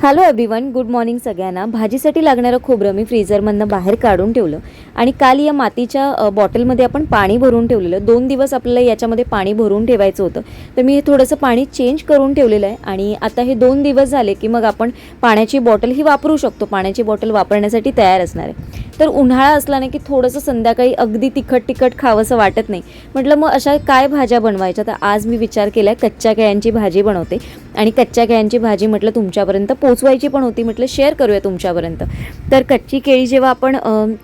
Hello everyone, good morning सगळ्यांना. भाजीसाठी लागणारं खोबरं मी फ्रीझरमधनं बाहेर काढून ठेवलं आणि काल या मातीच्या बॉटलमध्ये आपण पाणी भरून ठेवलेलं. 2 दिवस आपल्याला याच्यामध्ये पाणी भरून ठेवायचं होतं, तर मी हे थोडंसं पाणी चेंज करून ठेवलेलं आहे. आणि आता हे 2 दिवस झाले की मग आपण पाण्याची बॉटल ही वापरू शकतो. पाण्याची बॉटल वापरण्यासाठी तयार असणार आहे. तर उन्हाळा असला ना की थोडंसं संध्याकाळी अगदी तिखट खावंसं वाटत नाही. म्हटलं मग अशा काय भाज्या बनवायच्या, तर आज मी विचार केला आहे कच्च्या केळ्यांची भाजी बनवते. आणि कच्च्या केळ्यांची भाजी म्हटलं तुमच्यापर्यंत पोचवायची पण होती, म्हटलं शेअर करूया तुमच्यापर्यंत. तर कच्ची केळी जेव्हा आपण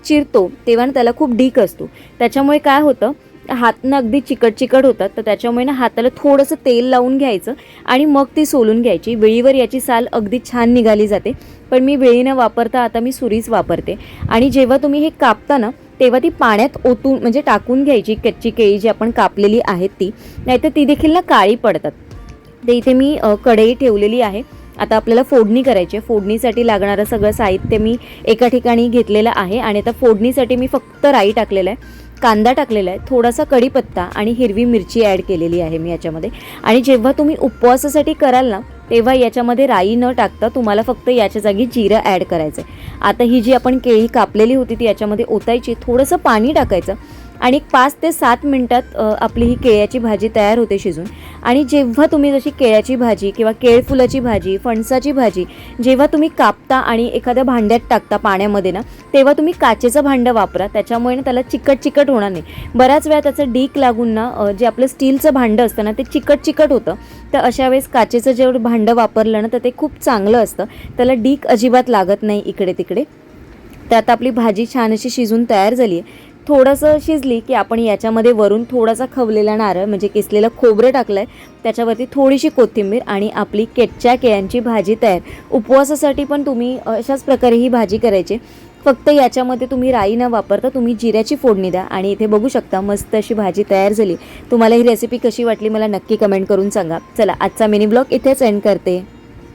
चिरतो तेव्हा ना त्याला खूप ढीक असतो. त्याच्यामुळे काय होतं, हातनं अगदी चिकट होतात. तर त्याच्यामुळे ना हाताला थोडंसं तेल लावून घ्यायचं आणि मग ती सोलून घ्यायची. वेळीवर याची साल अगदी छान निघाली जाते. पण मी वेळी न वापरता आता मी सुरीच वापरते. आणि जेव्हा तुम्ही हे कापता ना तेव्हा ती पाण्यात ओतून म्हणजे टाकून घ्यायची कच्ची केळी जी आपण कापलेली आहेत ती, नाहीतर ती देखील ना काळी पडतात. ते इथे मी कढई ठेवलेली आहे. आता आपल्याला फोडणी करायची आहे. फोडणीसाठी लागणारं सगळं साहित्य मी एका ठिकाणी घेतलेलं आहे. आणि आता फोडणीसाठी मी फक्त राई टाकलेलं आहे, कांदा टाकलेला आहे, थोडासा कढीपत्ता आणि हिरवी मिरची ॲड केलेली आहे मी याच्यामध्ये. आणि जेव्हा तुम्ही उपवासासाठी कराल ना तेव्हा याच्यामध्ये राई न टाकता तुम्हाला फक्त याच्या जागी जिरं ॲड करायचं आहे. आता ही जी आपण केळी कापलेली होती ती याच्यामध्ये ओतायची, थोडंसं पाणी टाकायचं आणि 5 ते 7 मिनटात आपली ही केळ्याची भाजी तयार होते शिजून. आणि जेव्हा तुम्ही जशी केळ्याची भाजी किंवा केळफुलाची भाजी, फणसाची भाजी जेव्हा तुम्ही कापता आणि एखाद्या भांड्यात टाकता पाण्यामध्ये ना, तेव्हा तुम्ही काचेचं भांडं वापरा. त्याच्यामुळे ना त्याला चिकट होणार नाही. बऱ्याच वेळा त्याचं डीक लागून ना जे आपलं स्टीलचं भांडं असतं ना ते चिकट होतं. तर अशा वेळेस काचेचं जेवढं भांडं वापरलं ना तर ते खूप चांगलं असतं. त्याला डीक अजिबात लागत नाही इकडे तिकडे. तर आता आपली भाजी छान अशी शिजून तयार झाली आहे. थोडंसं शिजली की आपण याच्यामध्ये वरून थोडासा खवलेला नारळ म्हणजे किसलेलं खोबरं टाकलं आहे, त्याच्यावरती थोडीशी कोथिंबीर आणि आपली कच्च्या केळ्यांची भाजी तयार. उपवासासाठी पण तुम्ही अशाच प्रकारे ही भाजी करायची. फक्त याच्यामध्ये तुम्ही राई न वापरता तुम्ही जिऱ्याची फोडणी द्या. आणि इथे बघू शकता मस्त अशी भाजी तयार झाली. तुम्हाला ही रेसिपी कशी वाटली मला नक्की कमेंट करून सांगा. चला, आजचा मिनी ब्लॉग इथेच एंड करते.